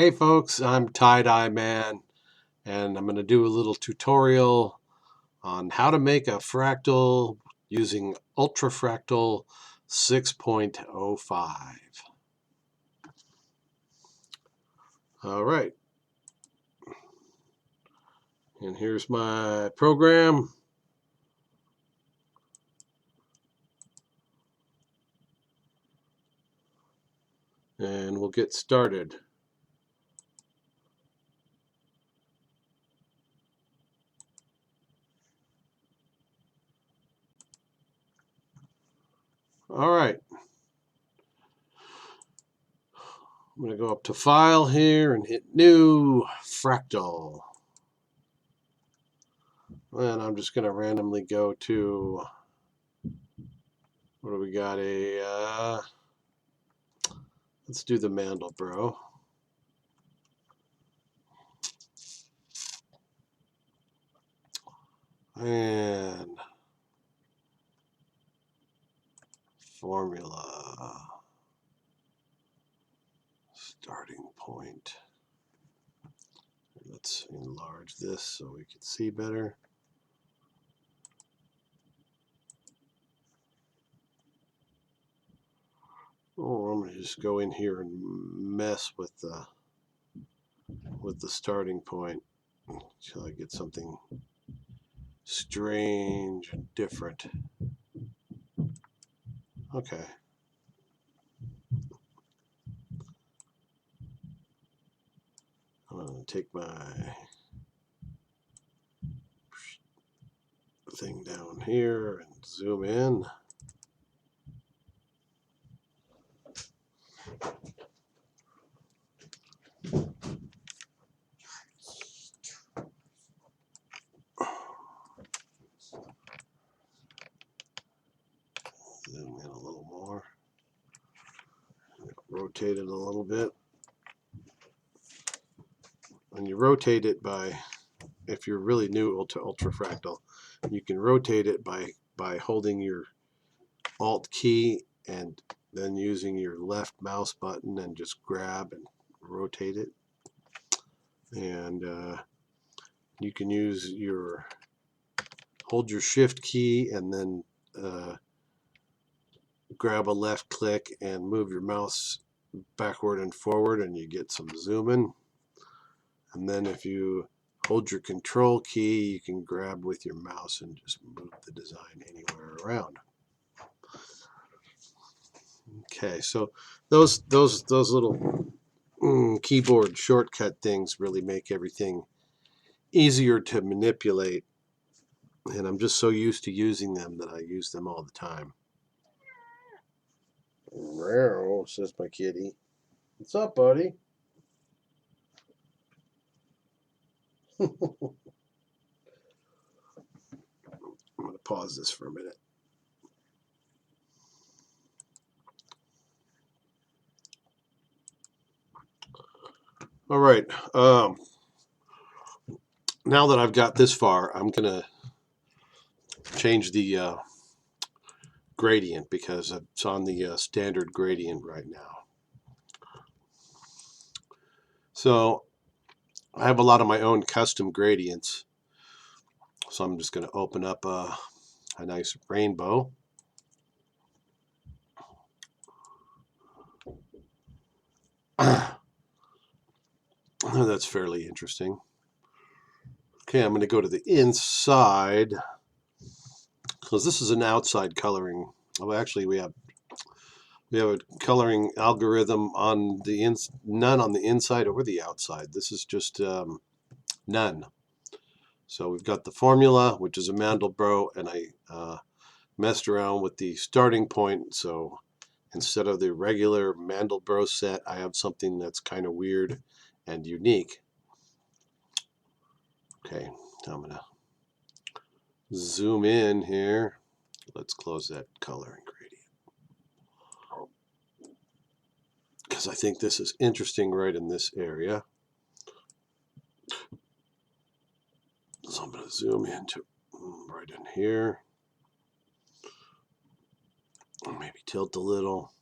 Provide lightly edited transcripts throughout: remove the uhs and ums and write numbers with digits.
Hey folks, I'm Tiedyeman, and I'm going to do a little tutorial on how to make a fractal using Ultra Fractal 6.05. All right, and here's my program. And we'll get started. All right. I'm going to go up to File here and hit New Fractal. And I'm just going to randomly go to, what do we got? Let's do the Mandelbrot. And formula. Starting point. Let's enlarge this so we can see better. Oh, I'm going to just go in here and mess with the starting point until I get something strange and different. Okay. I'm going to take my thing down here and zoom in. Zoom in a little more. Rotate it a little bit. When you rotate it by, if you're really new to Ultra Fractal, you can rotate it by holding your Alt key and then using your left mouse button and just grab and rotate it. And you can use hold your shift key and then grab a left click and move your mouse backward and forward and you get some zoom in. And then if you hold your control key, you can grab with your mouse and just move the design anywhere around. Okay, so those little keyboard shortcut things really make everything easier to manipulate, and I'm just so used to using them that I use them all the time. Meow, says my kitty. What's up, buddy? I'm going to pause this for a minute. All right. Now that I've got this far, I'm going to change the gradient because it's on the standard gradient right now. So I have a lot of my own custom gradients. So I'm just going to open up a nice rainbow. That's fairly interesting. Okay, I'm going to go to the inside because this is an outside coloring. Oh, actually, we have a coloring algorithm on the none on the inside or the outside. This is just none. So we've got the formula, which is a Mandelbrot, and I messed around with the starting point. So instead of the regular Mandelbrot set, I have something that's kind of weird and unique. Okay, now I'm going to zoom in here. Let's close that coloring gradient because I think this is interesting right in this area. So I'm going to zoom into right in here. Maybe tilt a little.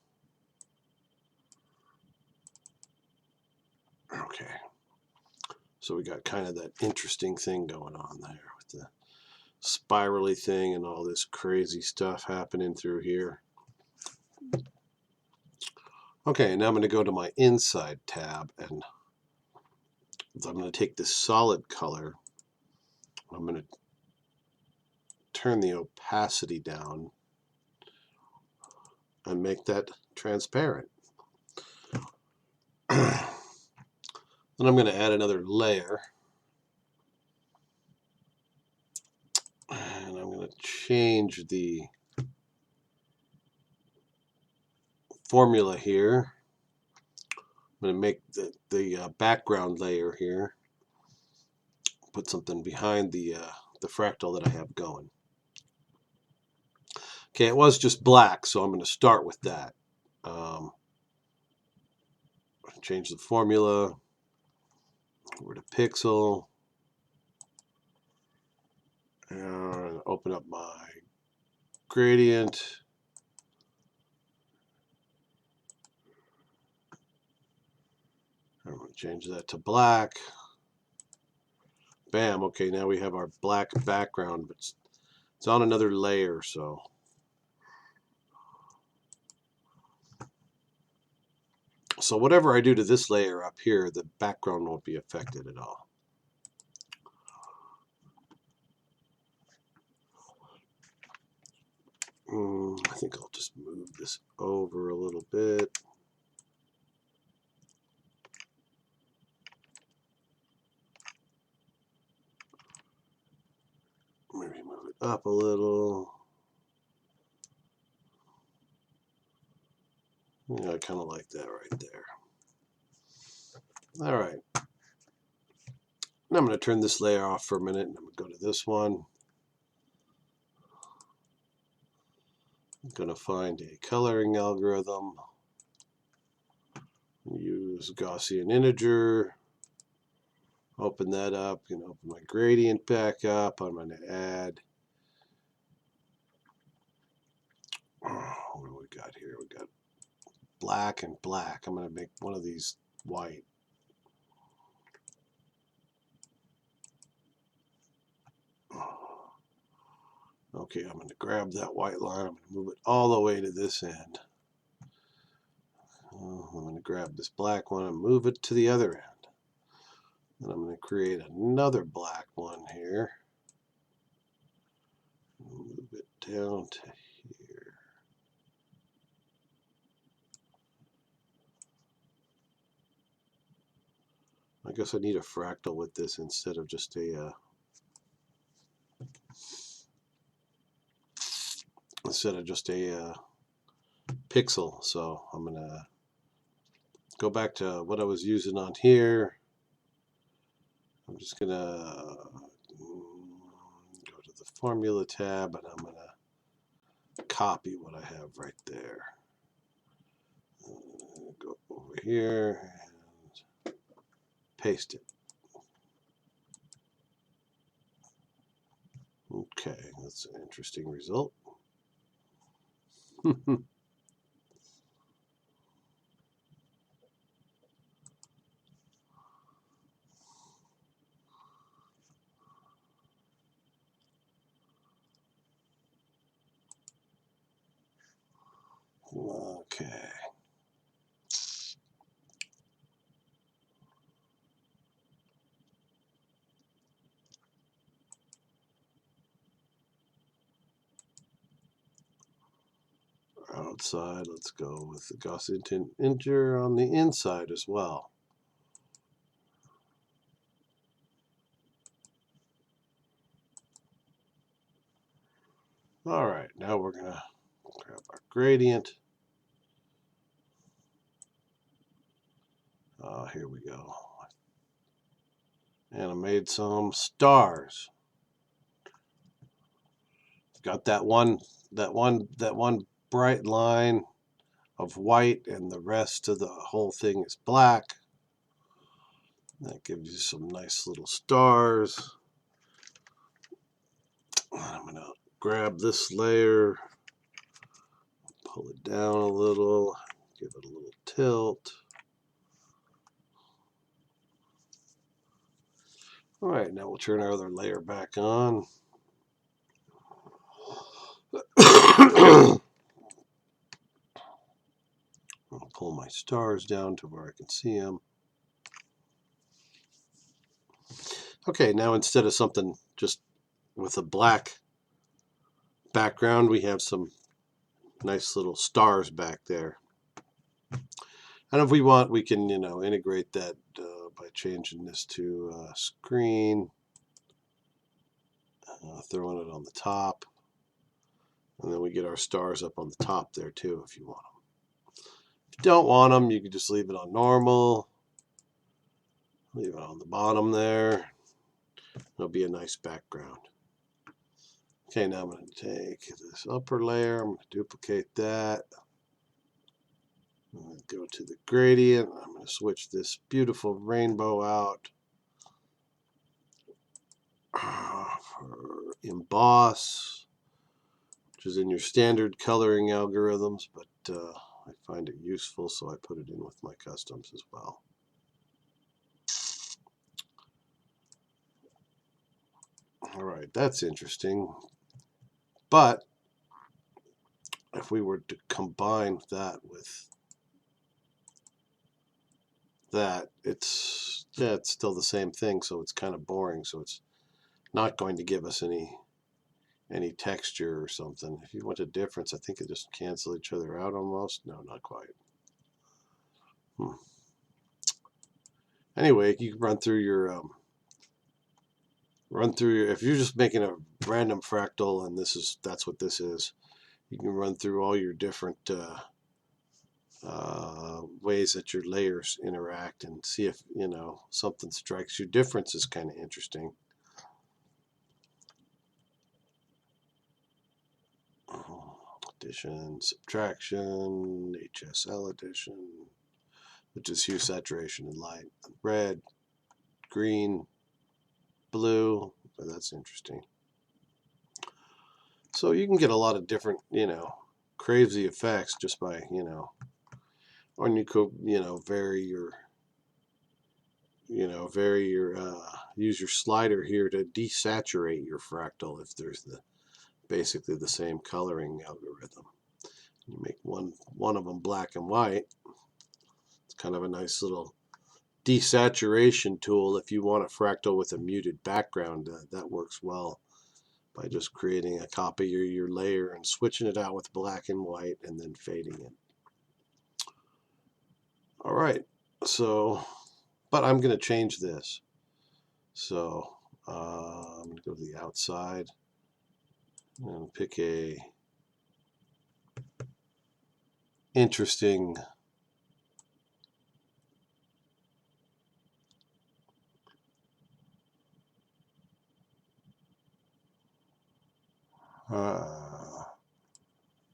Okay. So we got kind of that interesting thing going on there with the spirally thing and all this crazy stuff happening through here. Okay, now I'm going to go to my inside tab, and I'm going to take this solid color. I'm going to turn the opacity down and make that transparent. Then I'm going to add another layer. And I'm going to change the formula here. I'm going to make the background layer here. Put something behind the fractal that I have going. Okay, it was just black, so I'm going to start with that. Change the formula over to pixel. And open up my gradient. I'm going to change that to black. Bam, okay, now we have our black background, but it's on another layer, so. So whatever I do to this layer up here, the background won't be affected at all. I think I'll just move this over a little bit. Maybe move it up a little. Yeah, I kind of like that right there. All right. Now I'm going to turn this layer off for a minute, and I'm going to go to this one. I'm going to find a coloring algorithm. Use Gaussian integer. Open that up. I'm going to open my gradient back up. I'm going to add. What do we got here? We got black and black. I'm going to make one of these white. Okay, I'm going to grab that white line. I'm going to move it all the way to this end. I'm going to grab this black one and move it to the other end. Then I'm going to create another black one here. Move it down to here. I guess I need a fractal with this instead of just a pixel. So I'm going to go back to what I was using on here. I'm just going to go to the formula tab, and I'm going to copy what I have right there. Go over here and paste it. Okay, that's an interesting result. Okay. Outside, let's go with the Gaussian integer on the inside as well. All right, now we're going to grab our gradient. Here we go. And I made some stars. Got that one bright line of white, and the rest of the whole thing is black. That gives you some nice little stars. I'm going to grab this layer, pull it down a little, give it a little tilt. All right, now we'll turn our other layer back on. I'll pull my stars down to where I can see them. Okay, now instead of something just with a black background, we have some nice little stars back there. And if we want, we can, integrate that by changing this to screen, throwing it on the top. And then we get our stars up on the top there too if you want them. If you don't want them, you can just leave it on normal. Leave it on the bottom there. It'll be a nice background. Okay, now I'm going to take this upper layer. I'm going to duplicate that. I'm going to go to the gradient. I'm going to switch this beautiful rainbow out for emboss, which is in your standard coloring algorithms, but I find it useful, so I put it in with my customs as well. All right, that's interesting. But if we were to combine that with that, it's still the same thing, so it's kind of boring. So it's not going to give us any texture or something. If you want a difference, I think it just cancel each other out almost. No, not quite. Anyway, you can run through your if you're just making a random fractal, and that's what this is. You can run through all your different ways that your layers interact and see if something strikes you. Difference is kind of interesting. Addition, subtraction, HSL addition, which is hue, saturation, and light. Red, green, blue. So that's interesting. So you can get a lot of different, crazy effects just by, or you could, vary your, use your slider here to desaturate your fractal if there's basically the same coloring algorithm. You make one of them black and white. It's kind of a nice little desaturation tool if you want a fractal with a muted background. That works well by just creating a copy of your layer and switching it out with black and white and then fading it. All right, so, but I'm going to change this. So I'm going to go to the outside and pick a interesting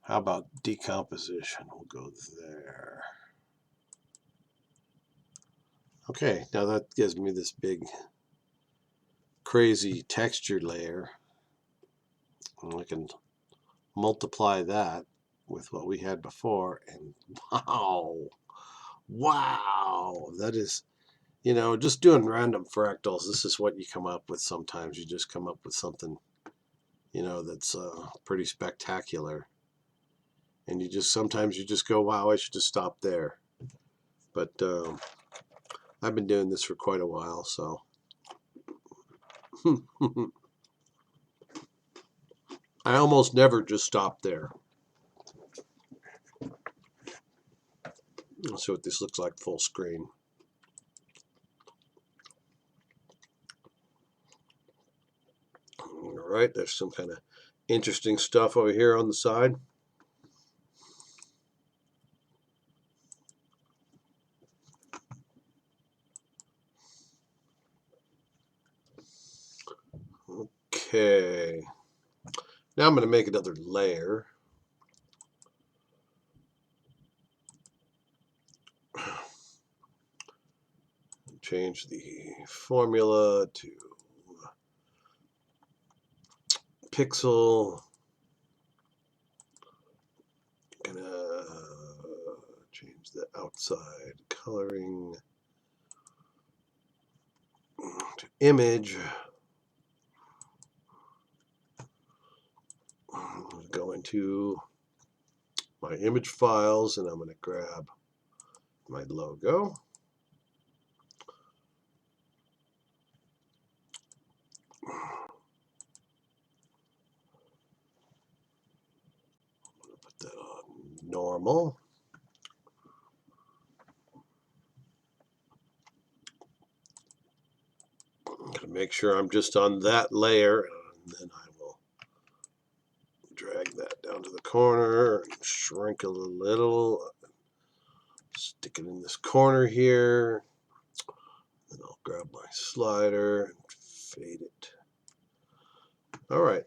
how about decomposition? We'll go there. Okay, now that gives me this big crazy texture layer, and I can multiply that with what we had before, and wow, that is, just doing random fractals, this is what you come up with sometimes. You just come up with something, that's pretty spectacular, and sometimes you just go, wow, I should just stop there. But I've been doing this for quite a while, so I almost never just stop there. Let's see what this looks like full screen. All right, there's some kind of interesting stuff over here on the side. Okay, now I'm going to make another layer. Change the formula to pixel. Gonna change the outside coloring to image. I'm going to go into my image files and I'm going to grab my logo. Put that on normal. I'm going to make sure I'm just on that layer, and then I will drag that down to the corner and shrink a little. Stick it in this corner here. Then I'll grab my slider and fade it. All right.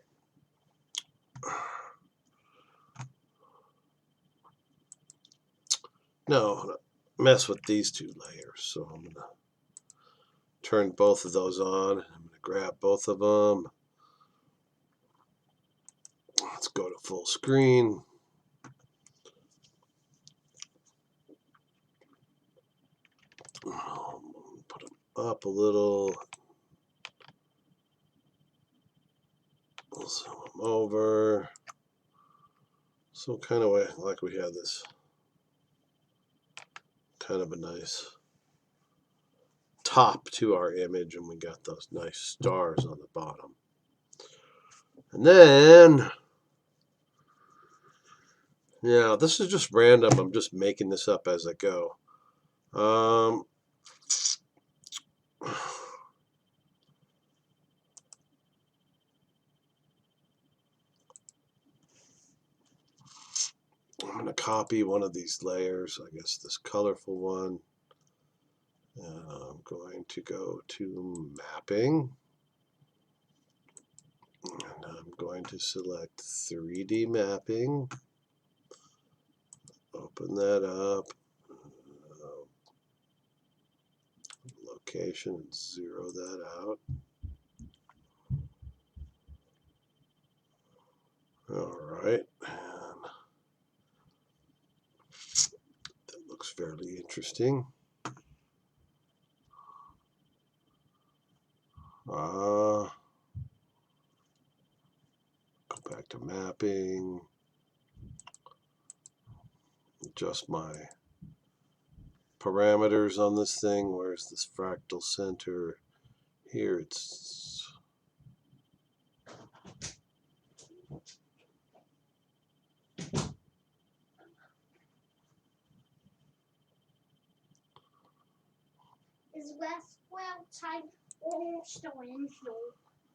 Now I'm going to mess with these two layers. So I'm going to turn both of those on. I'm going to grab both of them. Let's go to full screen. Put them up a little. We'll zoom them over. So kind of like we have this kind of a nice top to our image, and we got those nice stars on the bottom. And then, yeah, this is just random. I'm just making this up as I go. I'm going to copy one of these layers, I guess this colorful one. And I'm going to go to mapping. And I'm going to select 3D mapping. Open that up. Location and zero that out. All right. And that looks fairly interesting. Go back to mapping. Adjust my parameters on this thing. Where's this fractal center? Here it's Is Westwell type or still in school?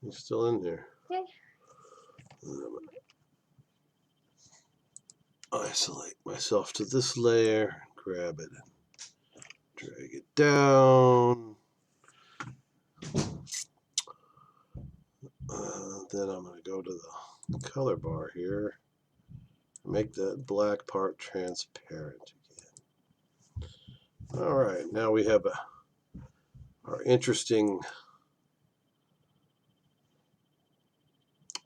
He's still in there. Okay. Isolate myself to this layer, grab it, and drag it down. Then I'm going to go to the color bar here, make that black part transparent again. All right, now we have our interesting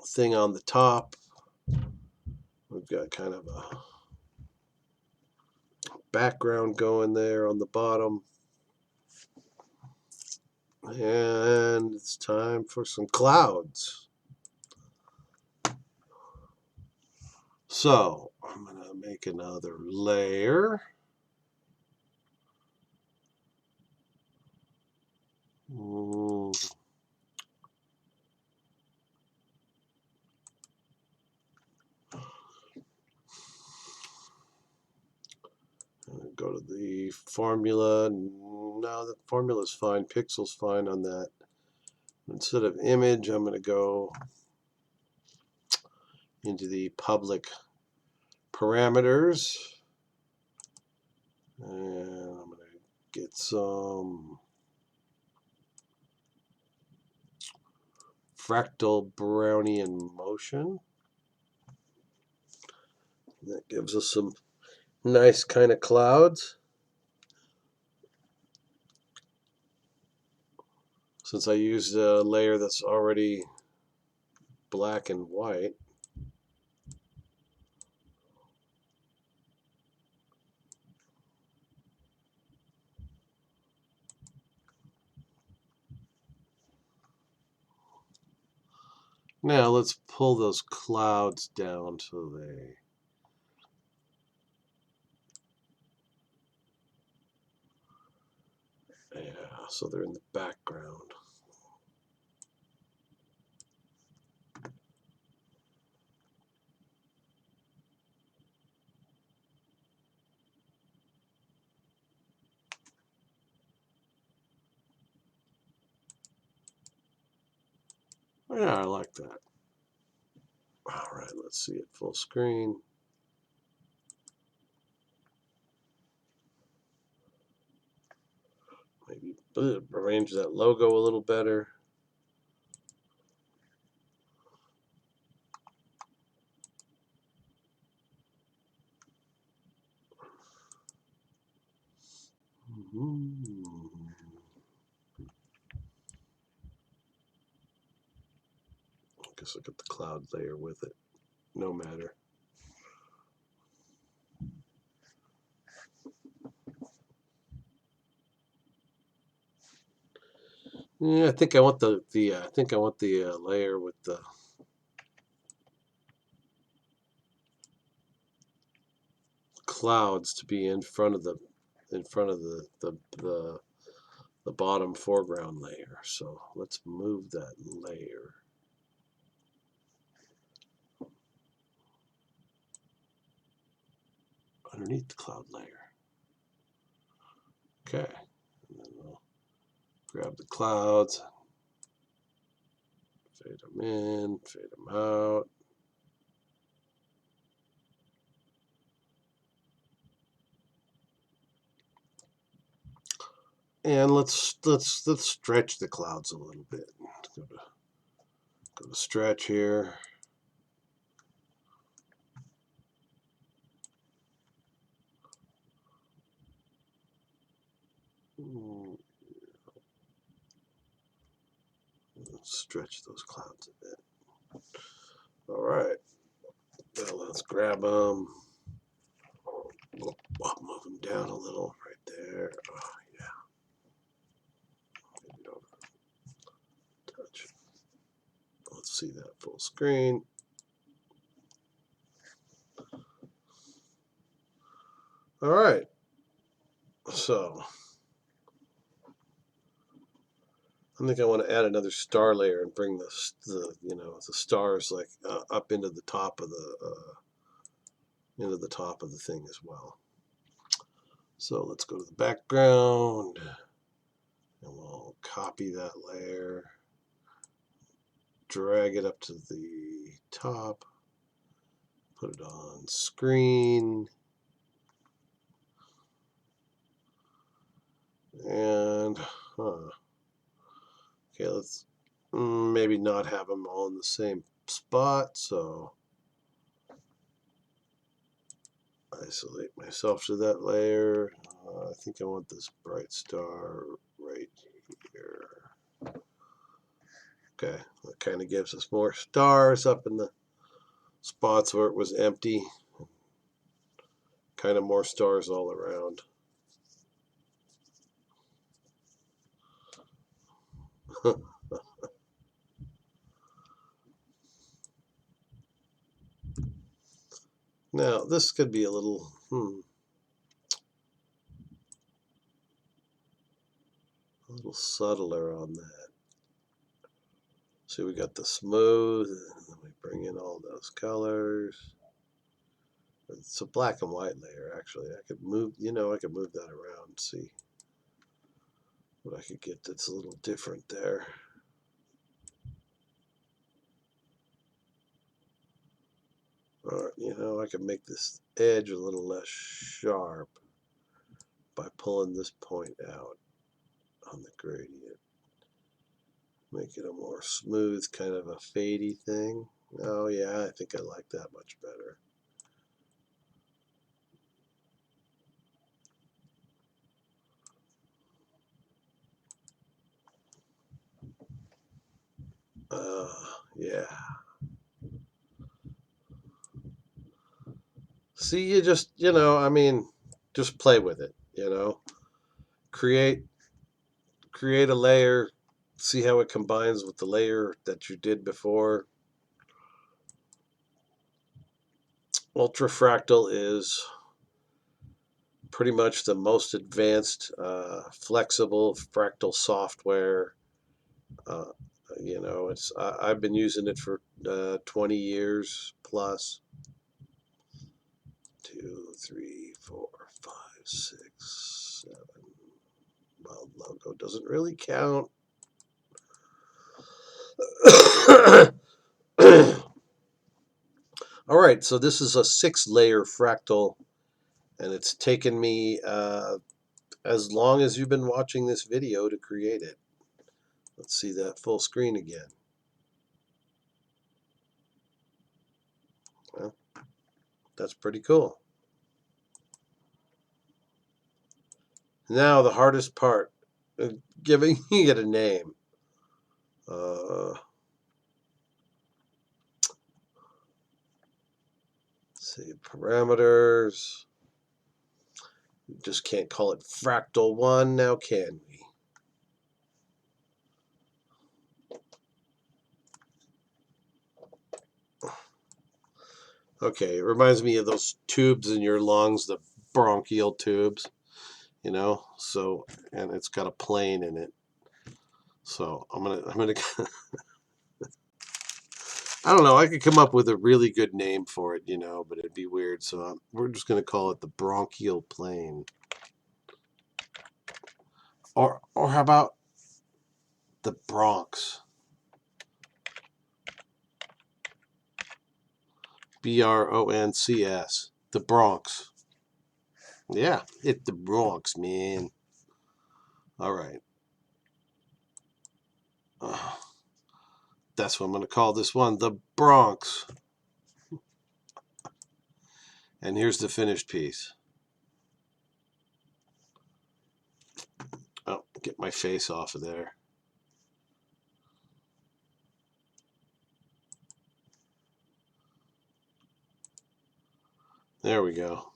thing on the top. We've got kind of a background going there on the bottom. And it's time for some clouds. So I'm going to make another layer. Go to the formula. No, the formula is fine. Pixel's fine on that. Instead of image, I'm going to go into the public parameters. And I'm going to get some fractal Brownian motion. That gives us some nice kind of clouds. Since I used a layer that's already black and white, Now let's pull those clouds down so so they're in the background. Yeah, I like that. All right, let's see it full screen. Maybe arrange that logo a little better. I guess I'll get the cloud layer with it. No matter. Yeah, I think I want the layer with the clouds to be in front of the bottom foreground layer. So let's move that layer. Underneath the cloud layer. Okay. And then we'll grab the clouds, fade them in, fade them out. And let's stretch the clouds a little bit. Go to stretch here. Let's stretch those clouds a bit. All right. Now let's grab them. Move them down a little right there. Oh, yeah. Maybe over. Touch. Let's see that full screen. All right. So I think I want to add another star layer and bring the stars like up into the top of the thing as well. So let's go to the background and we'll copy that layer, drag it up to the top, put it on screen, and okay, let's maybe not have them all in the same spot, so isolate myself to that layer. I think I want this bright star right here. Okay, that kind of gives us more stars up in the spots where it was empty. Kind of more stars all around. Now, this could be a little, a little subtler on that. See, we got the smooth, and then we bring in all those colors. It's a black and white layer, actually. I could move, I could move that around and see what I could get that's a little different there. Or, I could make this edge a little less sharp by pulling this point out on the gradient. Make it a more smooth, kind of a fadey thing. Oh yeah, I think I like that much better. Yeah. See, you just, just play with it, Create a layer, see how it combines with the layer that you did before. Ultra Fractal is pretty much the most advanced, flexible fractal software. You know, I've been using it for 20 years plus. 2, 3, 4, 5, 6, 7. Well, logo doesn't really count. All right, so this is a 6-layer fractal, and it's taken me as long as you've been watching this video to create it. Let's see that full screen again. Well, that's pretty cool. Now the hardest part, giving it a name. Let's see, parameters. We just can't call it fractal 1 now, can we? Okay, it reminds me of those tubes in your lungs, the bronchial tubes, you know. So, and it's got a plane in it. So I'm gonna I don't know. I could come up with a really good name for it, you know, but it'd be weird. So we're just gonna call it the bronchial plane. Or how about the Bronx? BRONCS. The Bronx. Yeah, hit the Bronx, man. All right. That's what I'm going to call this one, the Bronx. And here's the finished piece. Oh, get my face off of there. There we go.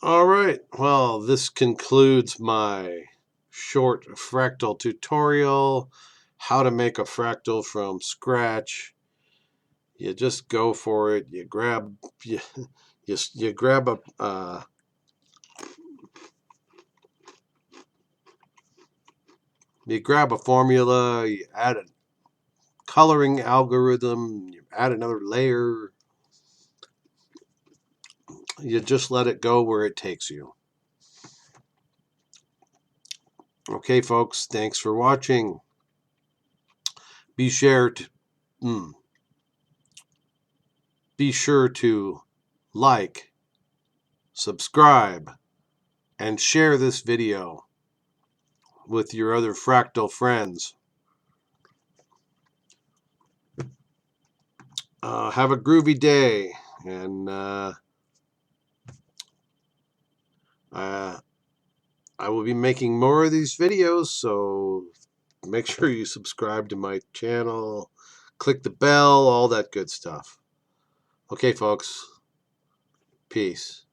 All right. Well, this concludes my short fractal tutorial. How to make a fractal from scratch. You just go for it. You grab you grab a you grab a formula. You add a coloring algorithm. You add another layer. You just let it go where it takes you. Okay, folks. Thanks for watching. Be sure to like, subscribe, and share this video with your other fractal friends. Have a groovy day, and I will be making more of these videos, so make sure you subscribe to my channel, click the bell, all that good stuff. Okay, folks. Peace.